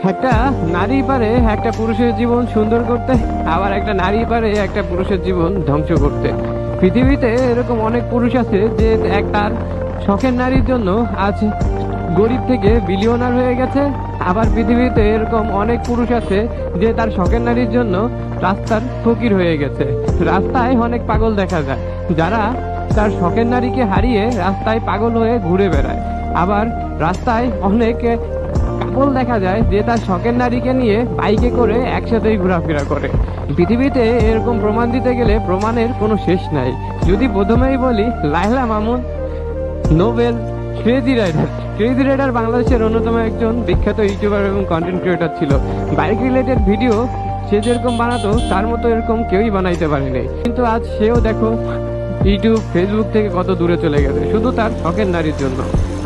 একটা নারী পারে একটা পুরুষের জীবন সুন্দর করতে, আবার একটা নারী পারে একটা পুরুষের জীবন ধ্বংস করতে। পৃথিবীতে এরকম অনেক পুরুষ আছে যে তার শখের নারীর জন্য আজ গরিব থেকে বিলিয়নার হয়ে গেছে। আবার পৃথিবীতে এরকম অনেক পুরুষ আছে যে তার শখের নারীর জন্য রাস্তার ফকির হয়ে গেছে। রাস্তায় অনেক পাগল দেখা যায় যারা তার শখের নারীকে হারিয়ে রাস্তায় পাগল হয়ে ঘুরে বেড়ায়। আবার রাস্তায় অনেক কাপল দেখা যায় যে তার শখের নারীকে নিয়ে বাইকে করে একসাথেই ঘোরাফেরা করে। পৃথিবীতে এরকম প্রমাণ দিতে গেলে প্রমাণের কোনো শেষ নাই। যদি প্রথমেই বলি, লায়লা মামুন, নোবেল, ক্রেজি রাইডার বাংলাদেশের অন্যতম একজন বিখ্যাত ইউটিউবার এবং কন্টেন্ট ক্রিয়েটর ছিল। বাইক রিলেটেড ভিডিও সে যেরকম বানাতো তার মতো এরকম কেউই বানাইতে পারেনি। কিন্তু আজ সেও দেখো ইউটিউব ফেসবুক থেকে কত দূরে চলে গেছে শুধু তার শখের নারীর জন্য।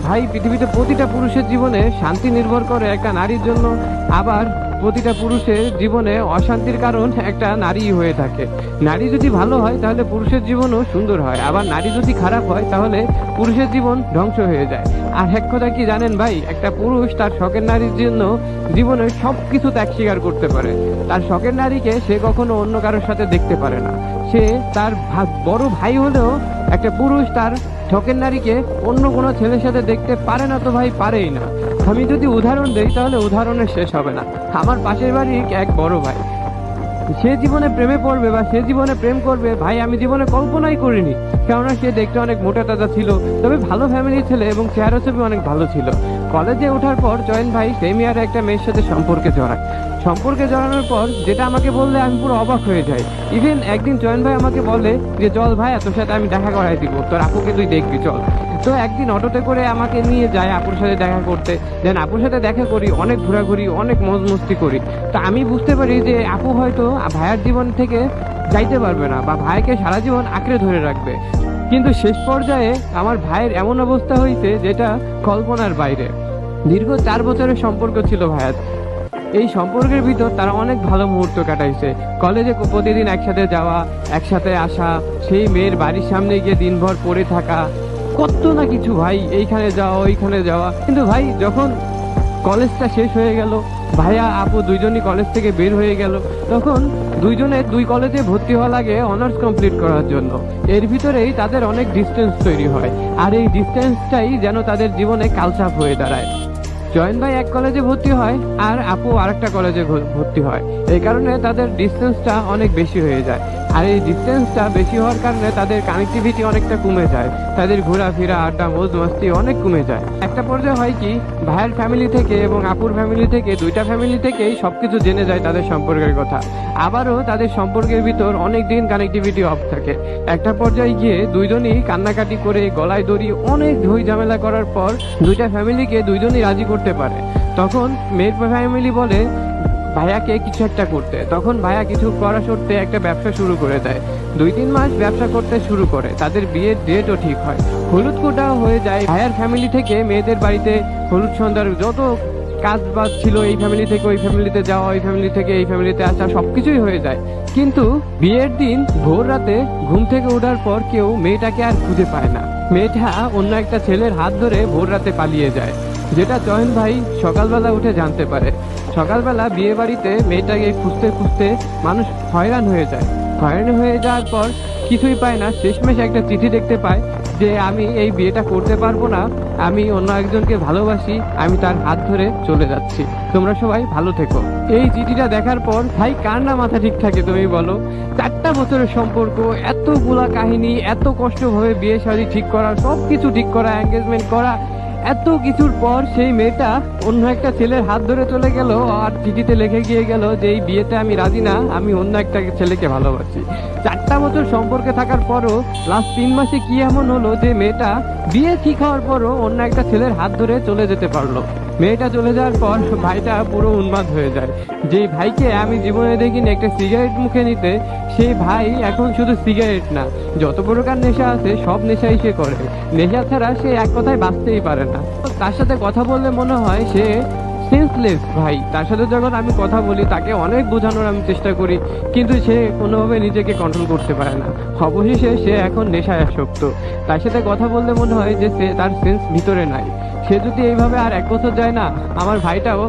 ভাই, পৃথিবীতে প্রতিটা পুরুষের জীবনে শান্তি নির্ভর করে একটা নারীর জন্য, আবার প্রতিটা পুরুষের জীবনে অশান্তির কারণ একটা নারী হয়ে থাকে। নারী যদি ভালো হয় তাহলে পুরুষের জীবনও সুন্দর হয়, আবার নারী যদি খারাপ হয় তাহলে পুরুষের জীবন ধ্বংস হয়ে যায়। আর এক কথা কি জানেন ভাই, একটা পুরুষ তার শখের নারীর জন্য জীবনের সব কিছু ত্যাগ স্বীকার করতে পারে। তার শখের নারীকে সে কখনো অন্য কারোর সাথে দেখতে পারে না। সে তার বড় ভাই হলেও একটা পুরুষ তার শখের নারীকে অন্য কোনো ছেলের সাথে দেখতে পারে না, তো ভাই পারেই না। আমি যদি উদাহরণ দেই তাহলে উদাহরণের শেষ হবে না। আমার পাশের বাড়ির এক বড় ভাই, সে জীবনে প্রেমে পড়বে বা সে জীবনে প্রেম করবে, ভাই আমি জীবনে কল্পনাই করিনি। কেননা সে দেখতে অনেক মোটা তাজা ছিল, তবে ভালো ফ্যামিলির ছেলে এবং চেহারা ছবি অনেক ভালো ছিল। কলেজে ওঠার পর চয়ন ভাই সেই মেয়ারে একটা মেয়ের সাথে সম্পর্কে জড়ানোর পর যেটা আমাকে বললে আমি পুরো অবাক হয়ে যাই। ইভেন একদিন চয়ন ভাই আমাকে বলে যে চল ভাই তোর সাথে আমি দেখা করাই দিব, তোর আপুকে তুই দেখবি চল। তো একদিন অটোতে করে আমাকে নিয়ে যায় আপুর সাথে দেখা করতে। দেন আপুর সাথে দেখা করি, অনেক ঘোরাঘুরি, অনেক মজ মস্তি করি। তো আমি বুঝতে পারি যে আপু হয়তো ভাইয়ার জীবন থেকে যাইতে পারবে না বা ভাইকে সারা জীবন আঁকড়ে ধরে রাখবে। কিন্তু শেষ পর্যায়ে আমার ভাইয়ের এমন অবস্থা হয়েছে যেটা কল্পনার বাইরে। দীর্ঘ 4 বছরের সম্পর্ক ছিল ভাইয়ার। এই সম্পর্কের ভিতর তারা অনেক ভালো মুহূর্ত কাটাইছে। কলেজে প্রতিদিন একসাথে যাওয়া, একসাথে আসা, সেই মেয়ের বাড়ির সামনে গিয়ে দিনভর পড়ে থাকা, কত না কিছু ভাই, এইখানে যাওয়া ওইখানে যাওয়া। কিন্তু ভাই যখন কলেজটা শেষ হয়ে গেল, ভাইয়া আপু দুইজনই কলেজ থেকে বের হয়ে গেল, তখন দুইজনে দুই কলেজে ভর্তি হওয়া লাগে অনার্স কমপ্লিট করার জন্য। এর ভিতরেই তাদের অনেক ডিস্টেন্স তৈরি হয়, আর এই ডিস্টেন্সটাই যেন তাদের জীবনে কালচাপ হয়ে দাঁড়ায়। জয়েন ভাই এক কলেজে ভর্তি হয় আর আপু আরেকটা কলেজে ভর্তি হয়। এই কারণে তাদের ডিস্টেন্সটা অনেক বেশি হয়ে যায়। আর এই ডিস্টেন্সটা বেশি হওয়ার কারণে তাদের কানেক্টিভিটি অনেকটা কমে যায়, তাদের ঘোরাফেরা, আড্ডা, মৌজ মাস্তি অনেক কমে যায়। একটা পর্যায়ে হয় কি, ভাইয়ের ফ্যামিলি থেকে এবং আপুর ফ্যামিলি থেকে, দুইটা ফ্যামিলি থেকেই সবকিছু জেনে যায় তাদের সম্পর্কের কথা। আবারও তাদের সম্পর্কের ভিতর অনেক দিন কানেক্টিভিটি অফ থাকে। একটা পর্যায়ে গিয়ে দুইজনই কান্নাকাটি করে, গলায় দড়ি, অনেক ঝই ঝামেলা করার পর দুইটা ফ্যামিলিকে দুইজনই রাজি করতে পারে। তখন মেয়ের ফ্যামিলি বলে ভাইয়াকে কিছু একটা করতে। তখন ভাইয়া কিছু করা সত্ত্বে একটা ব্যবসা শুরু করে দেয়। 2-3 মাস ব্যবসা করতে শুরু করে, তাদের বিয়ের ডেটও ঠিক হয়, হলুদ কোটাও হয়ে যায়। ভাইয়ার ফ্যামিলি থেকে মেয়েদের বাড়িতে হলুদ সন্ধ্যার যত কাজ বাজ ছিল, এই ফ্যামিলি থেকে ওই ফ্যামিলিতে যাওয়া, ওই ফ্যামিলি থেকে এই ফ্যামিলিতে আসা, সবকিছুই হয়ে যায়। কিন্তু বিয়ের দিন ভোর রাতে ঘুম থেকে ওঠার পর কেউ মেয়েটাকে আর খুঁজে পায় না। মেয়েটা অন্য একটা ছেলের হাত ধরে ভোর রাতে পালিয়ে যায়, যেটা চয়ন ভাই সকালবেলা উঠে জানতে পারে। সকালবেলা বিয়ে বাড়িতে মেয়েটাকে খুঁজতে খুঁজতে মানুষ হয়রান হয়ে যায়। হয়রান হয়ে যাওয়ার পর কিছুই পায় না, শেষমেশ একটা চিঠি দেখতে পায় যে আমি এই বিয়েটা করতে পারবো না, আমি অন্য একজনকে ভালোবাসি, আমি তার হাত ধরে চলে যাচ্ছি, তোমরা সবাই ভালো থেকো। এই চিঠিটা দেখার পর ভাই কার না মাথা ঠিক থাকে তুমি বলো? 4টা বছরের সম্পর্ক, এতগুলা কাহিনী, এত কষ্টভাবে বিয়ে শাদী ঠিক করা, সবকিছু ঠিক করা, এঙ্গেজমেন্ট করা, এত কিছুর পর সেই মেয়েটা অন্য একটা ছেলের হাত ধরে চলে গেল আর চিঠিতে লিখে গিয়ে গেল যে এই বিয়েতে আমি রাজি না, আমি অন্য একটা ছেলেকে ভালোবাসি। 4টা বছর সম্পর্কে থাকার পরও লাস্ট 3 মাসে কি এমন হলো যে মেয়েটা বিয়ে ঠিক হওয়ার পরও অন্য একটা ছেলের হাত ধরে চলে যেতে পারলো? মেয়েটা চলে যাওয়ার পর ভাইটা পুরো উন্মাদ হয়ে যায়। যেই ভাইকে আমি জীবনে দেখিনি একটা সিগারেট মুখে নিতে, সেই ভাই এখন শুধু সিগারেট না, যত প্রকার নেশা আছে সব নেশাই সে করে। নেশা ছাড়া সে এক কথায় বাঁচতেই পারে না। তার সাথে কথা বললে মনে হয় সে সেন্সলেস। ভাই তার সাথে যখন আমি কথা বলি, তাকে অনেক বোঝানোর আমি চেষ্টা করি, কিন্তু সে কোনোভাবে নিজেকে কন্ট্রোল করতে পারে না। অবশেষে সে এখন নেশায় আসক্ত। তার সাথে কথা বললে মনে হয় যে সে তার সেন্স ভিতরে নাই। সে যদি এইভাবে আর 1 বছর যায় না, আমার ভাইটাও